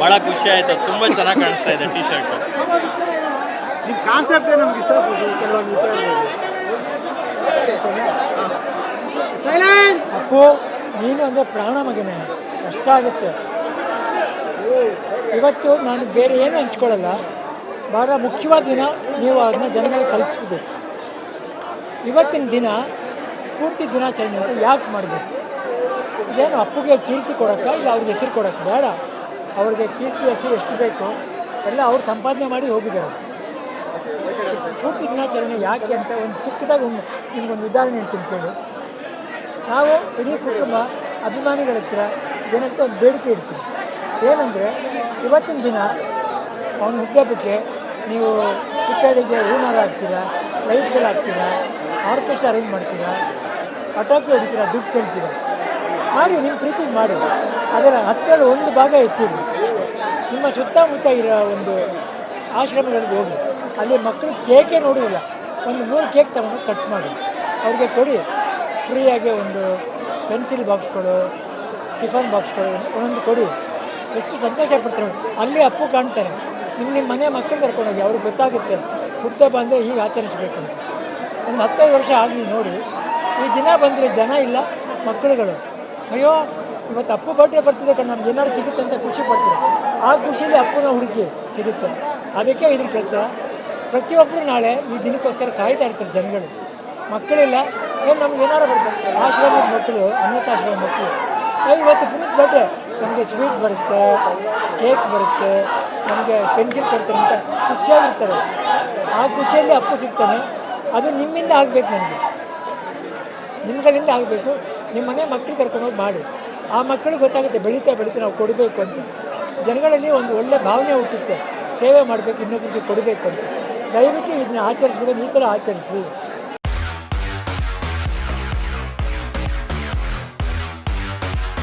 ಭಾಳ ಖುಷಿ ಆಯಿತು. ತುಂಬ ಚೆನ್ನಾಗಿ ಕಾಣಿಸ್ತಾ ಇದೆ ಟಿ ಶರ್ಟು. ನಿಮ್ಮ ಕಾನ್ಸೆಪ್ಟೇ ನಮ್ಗೆ ಇಷ್ಟ ಕೆಲವೊಂದು ವಿಚಾರಗಳು. ಅಪ್ಪು ನೀನು ಅಂದರೆ ಪ್ರಾಣ ಮಗನೇ, ಕಷ್ಟ ಆಗುತ್ತೆ. ಇವತ್ತು ನಾನು ಬೇರೆ ಏನೂ ಹಂಚ್ಕೊಳ್ಳಲ್ಲ. ಭಾಳ ಮುಖ್ಯವಾದ ದಿನ, ನೀವು ಅದನ್ನ ಜನಗಳಿಗೆ ತಲುಪಿಸ್ಬೇಕು. ಇವತ್ತಿನ ದಿನ ಸ್ಫೂರ್ತಿ ದಿನಾಚರಣೆ ಅಂತ ಯಾಕೆ ಮಾಡಬೇಕು? ಇದೇನು ಅಪ್ಪುಗೆ ಕೀರ್ತಿ ಕೊಡೋಕ್ಕ, ಇಲ್ಲ ಅವ್ರಿಗೆ ಹೆಸರು ಕೊಡೋಕ್ಕೆ ಬೇಡ. ಅವ್ರಿಗೆ ಕೀರ್ತಿ ಹೆಸರು ಎಷ್ಟು ಬೇಕು ಎಲ್ಲ ಅವ್ರು ಸಂಪಾದನೆ ಮಾಡಿ ಹೋಗಿದ್ದಾರೆ. ಸ್ಫೂರ್ತಿ ದಿನಾಚರಣೆ ಯಾಕೆ ಅಂತ ಒಂದು ಚಿಕ್ಕದಾಗಿ ನಿಮಗೊಂದು ಉದಾಹರಣೆ ಹೇಳ್ತೀನಿ ಕೇಳಿ. ನಾವು ಇಡೀ ಕುಟುಂಬ ಅಭಿಮಾನಿಗಳ ಹತ್ರ ಜನಕ್ಕೆ ಒಂದು ಬೇಡಿಕೆ ಇಡ್ತೀವಿ. ಏನಂದರೆ, ಇವತ್ತಿನ ದಿನ ಅವನ ಹುಟ್ಟುಹಬ್ಬಕ್ಕೆ ನೀವು ಪಿಕ್ಕಾಡಿಗೆ ಹೂನಾರ ಹಾಕ್ತೀರಾ, ಲೈಟ್ಗಳು ಹಾಕ್ತೀರಾ, ಆರ್ಕೆಸ್ಟ್ರಾ ಅರೇಂಜ್ ಮಾಡ್ತೀರಾ, ಪಟಾಕಿ ಹೊಡಿತೀರಾ, ದುಡ್ಡು ಚೆಲ್ತೀರಾ, ಮಾಡಿ ನಿಮ್ಮ ಪ್ರೀತಿಗೆ ಮಾಡಿ. ಅದರ 10ರಲ್ಲಿ 1 ಭಾಗ ಎತ್ತಿರಿ. ನಿಮ್ಮ ಸುತ್ತಮುತ್ತ ಇರೋ ಒಂದು ಆಶ್ರಮಗಳಿಗೆ ಹೋಗಿ, ಅಲ್ಲಿ ಮಕ್ಕಳು ಕೇಕೇ ನೋಡೋದಿಲ್ಲ, ಒಂದು 3 ಕೇಕ್ ತಗೊಂಡು ಕಟ್ ಮಾಡಿ ಅವ್ರಿಗೆ ಕೊಡಿ. ಫ್ರೀಯಾಗಿ ಒಂದು ಪೆನ್ಸಿಲ್ ಬಾಕ್ಸ್ಗಳು, ಟಿಫನ್ ಬಾಕ್ಸ್ಗಳು ಒಂದೊಂದು ಕೊಡಿ. ಎಷ್ಟು ಸಂತೋಷ ಪಡ್ತಾರೆ. ಅಲ್ಲಿ ಅಪ್ಪು ಕಾಣ್ತಾರೆ. ನಿಮ್ಮ ಮನೆ ಮಕ್ಕಳು ಕರ್ಕೊಂಡೋಗಿ, ಅವ್ರಿಗೆ ಗೊತ್ತಾಗುತ್ತೆ ಹುಟ್ಟುಹಬ್ಬ ಅಂದರೆ ಹೀಗೆ ಆಚರಿಸಬೇಕು ಅಂತ. ಒಂದು 15 ವರ್ಷ ಆಗಲಿ ನೋಡಿ, ಈ ದಿನ ಬಂದರೆ ಜನ ಇಲ್ಲ, ಮಕ್ಕಳುಗಳು ಅಯ್ಯೋ ಇವತ್ತು ಅಪ್ಪು ಬರ್ಡೇ ಬರ್ತಿದೆ ಕಣ, ನಮ್ಗೆ ಏನಾದ್ರು ಸಿಗುತ್ತೆ ಅಂತ ಖುಷಿ ಪಡ್ತೀವಿ. ಆ ಖುಷಿಯಲ್ಲಿ ಅಪ್ಪನ ಹುಡುಕಿ ಸಿಗುತ್ತೆ. ಅದಕ್ಕೆ ಇದ್ರ ಕೆಲಸ. ಪ್ರತಿಯೊಬ್ಬರು ನಾಳೆ ಈ ದಿನಕ್ಕೋಸ್ಕರ ಕಾಯ್ತಾ ಇರ್ತಾರೆ ಜನಗಳು. ಮಕ್ಕಳಿಲ್ಲ, ಏನು ನಮ್ಗೆ ಏನಾರು ಬರುತ್ತೆ. ಆಶ್ರಮದ ಮಕ್ಕಳು, ಅನಾಥಾಶ್ರಮದ ಮಕ್ಕಳು, ಇವತ್ತು ಪುನೀತ್ ಬರ್ಡೇ, ನಮಗೆ ಸ್ವೀಟ್ ಬರುತ್ತೆ, ಕೇಕ್ ಬರುತ್ತೆ, ನಮಗೆ ಪೆನ್ಸಿಲ್ ಕೊಡ್ತಾರೆ ಅಂತ ಖುಷಿಯಾಗಿರ್ತಾರೆ. ಆ ಖುಷಿಯಲ್ಲಿ ಅಪ್ಪು ಸಿಗ್ತಾನೆ. ಅದು ನಿಮ್ಮಿಂದ ಆಗಬೇಕು, ನನಗೆ ನಿಮ್ಗಳಿಂದ ಆಗಬೇಕು. ನಿಮ್ಮ ಮನೆ ಮಕ್ಕಳು ಕರ್ಕೊಂಡೋಗಿ ಮಾಡಿ. ಆ ಮಕ್ಕಳಿಗೆ ಗೊತ್ತಾಗುತ್ತೆ, ಬೆಳೀತಾ ಬೆಳೀತಾ ನಾವು ಕೊಡಬೇಕು ಅಂತ. ಜನಗಳಲ್ಲಿ ಒಂದು ಒಳ್ಳೆ ಭಾವನೆ ಹುಟ್ಟುತ್ತೆ, ಸೇವೆ ಮಾಡಬೇಕು, ಇನ್ನೊಬ್ಬರಿಗೆ ಕೊಡಬೇಕು ಅಂತ. ದಯವಿಟ್ಟು ಇದನ್ನ ಆಚರಿಸ್ಬೇಕು. ಈ ಥರ ಆಚರಿಸಿ.